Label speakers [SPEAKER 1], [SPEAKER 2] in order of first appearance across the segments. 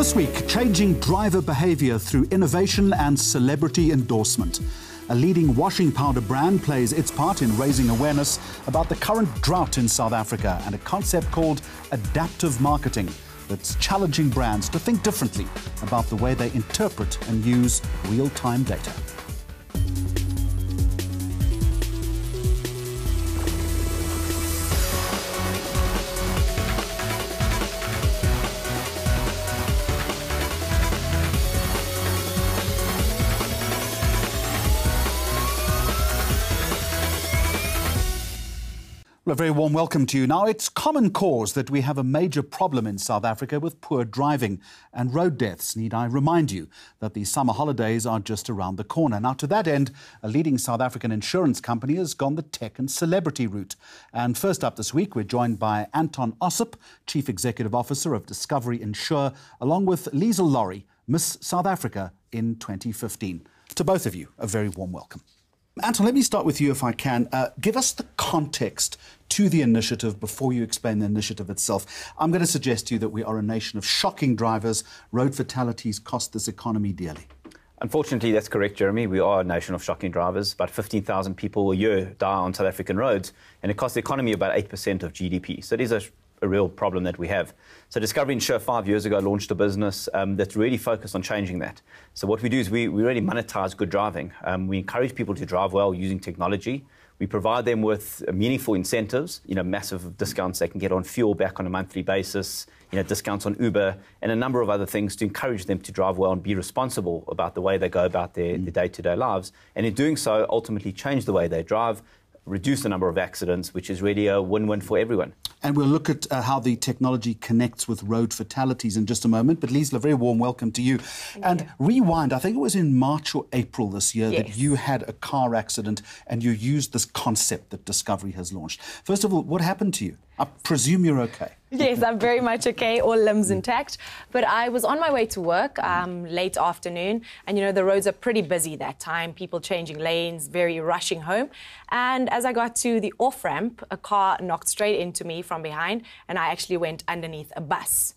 [SPEAKER 1] This week, changing driver behaviour through innovation and celebrity endorsement. A leading washing powder brand plays its part in raising awareness about the current drought in South Africa and a concept called adaptive marketing that's challenging brands to think differently about the way they interpret and use real-time data. Well, a very warm welcome to you. Now, it's common cause that we have a major problem in South Africa with poor driving and road deaths. Need I remind you that the summer holidays are just around the corner. Now, to that end, a leading South African insurance company has gone the tech and celebrity route. And first up this week, we're joined by Anton Ossip, Chief Executive Officer of Discovery Insure, along with Liesl Laurie, Miss South Africa in 2015. To both of you, a very warm welcome. Anton, let me start with you if I can. Give us the context to the initiative before you explain the initiative itself. I'm going to suggest to you that we are a nation of shocking drivers. Road fatalities cost this economy dearly.
[SPEAKER 2] Unfortunately, that's correct, Jeremy. We are a nation of shocking drivers. About 15,000 people a year die on South African roads, and it costs the economy about 8% of GDP. So it is a real problem that we have. So Discovery Insure 5 years ago launched a business that's really focused on changing that. So what we do is we really monetize good driving. We encourage people to drive well using technology. We provide them with meaningful incentives, massive discounts they can get on fuel back on a monthly basis, discounts on Uber, and a number of other things to encourage them to drive well and be responsible about the way they go about their day-to-day lives. And in doing so, ultimately change the way they drive, reduce the number of accidents, which is really a win-win for everyone.
[SPEAKER 1] And we'll look at how the technology connects with road fatalities in just a moment. But Liesl, a very warm welcome to you. Thank you. Rewind, I think it was in March or April this year that you had a car accident and you used this concept that Discovery has launched. First of all, what happened to you? I presume you're okay.
[SPEAKER 3] Yes, I'm very much okay, all limbs intact. But I was on my way to work late afternoon, and the roads are pretty busy that time, people changing lanes, very rushing home. And as I got to the off-ramp, a car knocked straight into me from behind, and I actually went underneath a bus.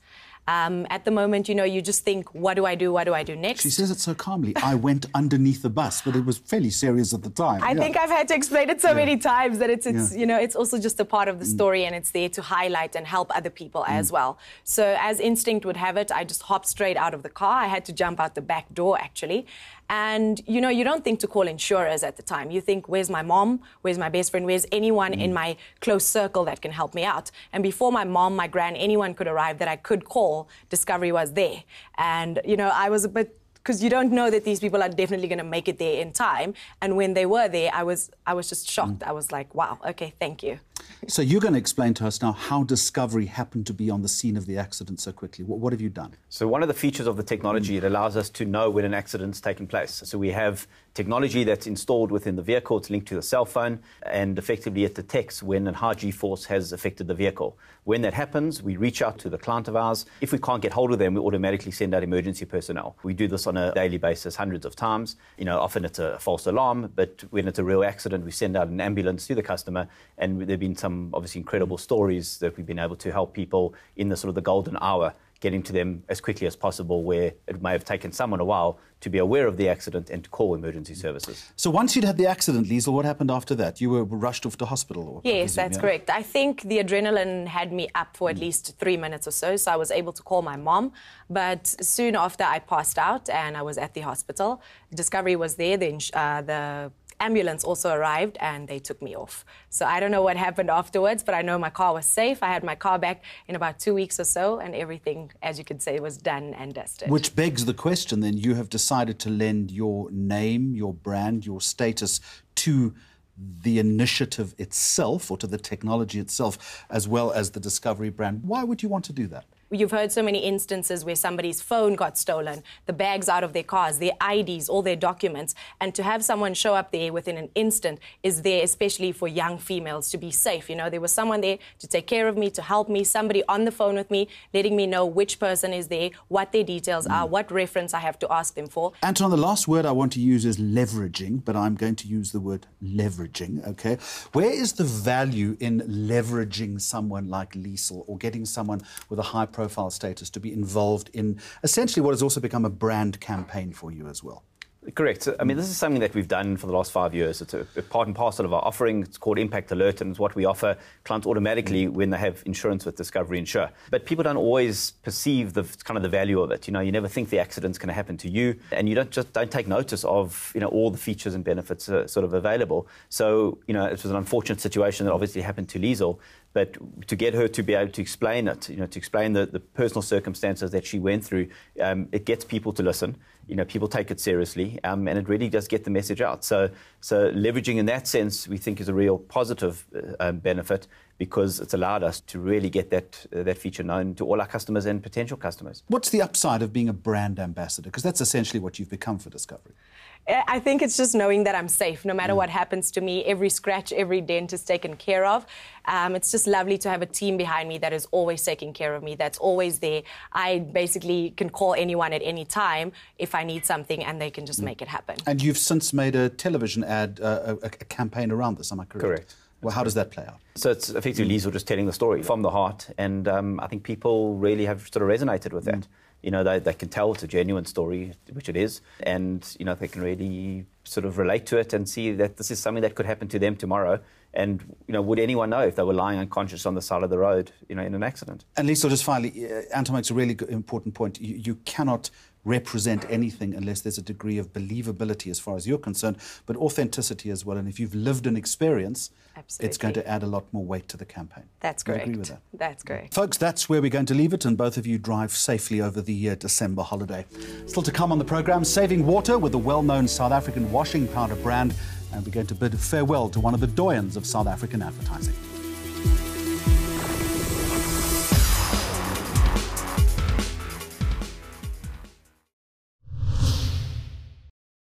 [SPEAKER 3] At the moment, you just think, what do I do? What do I do next?
[SPEAKER 1] She says it so calmly. I went underneath the bus, but it was fairly serious at the time.
[SPEAKER 3] I think I've had to explain it so many times that it's also just a part of the story, and it's there to highlight and help other people as well. So as instinct would have it, I just hopped straight out of the car. I had to jump out the back door, actually. And, you don't think to call insurers at the time. You think, where's my mom? Where's my best friend? Where's anyone in my close circle that can help me out? And before my mom, my gran, anyone could arrive that I could call, Discovery was there. And, I was a bit, because you don't know that these people are definitely going to make it there in time. And when they were there, I was just shocked. I was like, wow, okay, thank you.
[SPEAKER 1] So you're going to explain to us now how Discovery happened to be on the scene of the accident so quickly. What have you done?
[SPEAKER 2] So one of the features of the technology, it allows us to know when an accident's taken place. So we have technology that's installed within the vehicle. It's linked to the cell phone, and effectively it detects when a high G-force has affected the vehicle. When that happens, we reach out to the client of ours. If we can't get hold of them, we automatically send out emergency personnel. We do this on a daily basis, hundreds of times. Often it's a false alarm, but when it's a real accident, we send out an ambulance to the customer, and there have been some obviously incredible stories that we've been able to help people in the sort of the golden hour, getting to them as quickly as possible, where it may have taken someone a while to be aware of the accident and to call emergency services.
[SPEAKER 1] So once you'd had the accident, Liesl, what happened after that? You were rushed off to hospital?
[SPEAKER 3] Yes, that's correct. I think the adrenaline had me up for at least 3 minutes or so I was able to call my mom. But soon after, I passed out and I was at the hospital. Discovery was there, the ambulance also arrived and they took me off. So I don't know what happened afterwards, but I know my car was safe. I had my car back in about 2 weeks or so, and everything, as you could say, was done and dusted.
[SPEAKER 1] Which begs the question, then, you have decided to lend your name, your brand, your status to the initiative itself, or to the technology itself, as well as the Discovery brand. Why would you want to do that?
[SPEAKER 3] You've heard so many instances where somebody's phone got stolen, the bags out of their cars, their IDs, all their documents, and to have someone show up there within an instant is there especially for young females to be safe. There was someone there to take care of me, to help me, somebody on the phone with me, letting me know which person is there, what their details are, what reference I have to ask them for.
[SPEAKER 1] Anton, the last word I want to use is leveraging, but I'm going to use the word leveraging, okay? Where is the value in leveraging someone like Liesl or getting someone with a high profile status to be involved in essentially what has also become a brand campaign for you as well.
[SPEAKER 2] Correct. I mean, this is something that we've done for the last 5 years. It's a part and parcel of our offering. It's called Impact Alert, and it's what we offer clients automatically when they have insurance with Discovery Insure. But people don't always perceive the kind of the value of it. You know, you never think the accident's going to happen to you, and you don't take notice of, you know, all the features and benefits sort of available. So, you know, it was an unfortunate situation that obviously happened to Liesl. But to get her to be able to explain it, you know, to explain the personal circumstances that she went through, it gets people to listen. You know, people take it seriously, and it really does get the message out. So leveraging in that sense, we think is a real positive benefit, because it's allowed us to really get that feature known to all our customers and potential customers.
[SPEAKER 1] What's the upside of being a brand ambassador? Because that's essentially what you've become for Discovery.
[SPEAKER 3] I think it's just knowing that I'm safe. No matter what happens to me, every scratch, every dent is taken care of. It's just lovely to have a team behind me that is always taking care of me, that's always there. I basically can call anyone at any time if I need something, and they can just make it happen.
[SPEAKER 1] And you've since made a television ad, a campaign around this, am I correct?
[SPEAKER 2] Correct.
[SPEAKER 1] Well, how does that play out?
[SPEAKER 2] So it's effectively Liesl just telling the story from the heart, and I think people really have sort of resonated with that. You know, they can tell it's a genuine story, which it is, and, you know, they can really sort of relate to it and see that this is something that could happen to them tomorrow. And, you know, would anyone know if they were lying unconscious on the side of the road, you know, in an accident? And
[SPEAKER 1] Liesl, just finally, Anton makes a really important point. You cannot represent anything unless there's a degree of believability as far as you're concerned, but authenticity as well. And if you've lived an experience,
[SPEAKER 3] absolutely,
[SPEAKER 1] it's going to add a lot more weight to the campaign.
[SPEAKER 3] That's correct.
[SPEAKER 1] I agree with that.
[SPEAKER 3] That's correct.
[SPEAKER 1] Folks, that's where we're going to leave it, and both of you drive safely over the December holiday. Still to come on the programme, saving water with the well-known South African washing powder brand, and we're going to bid farewell to one of the doyens of South African advertising.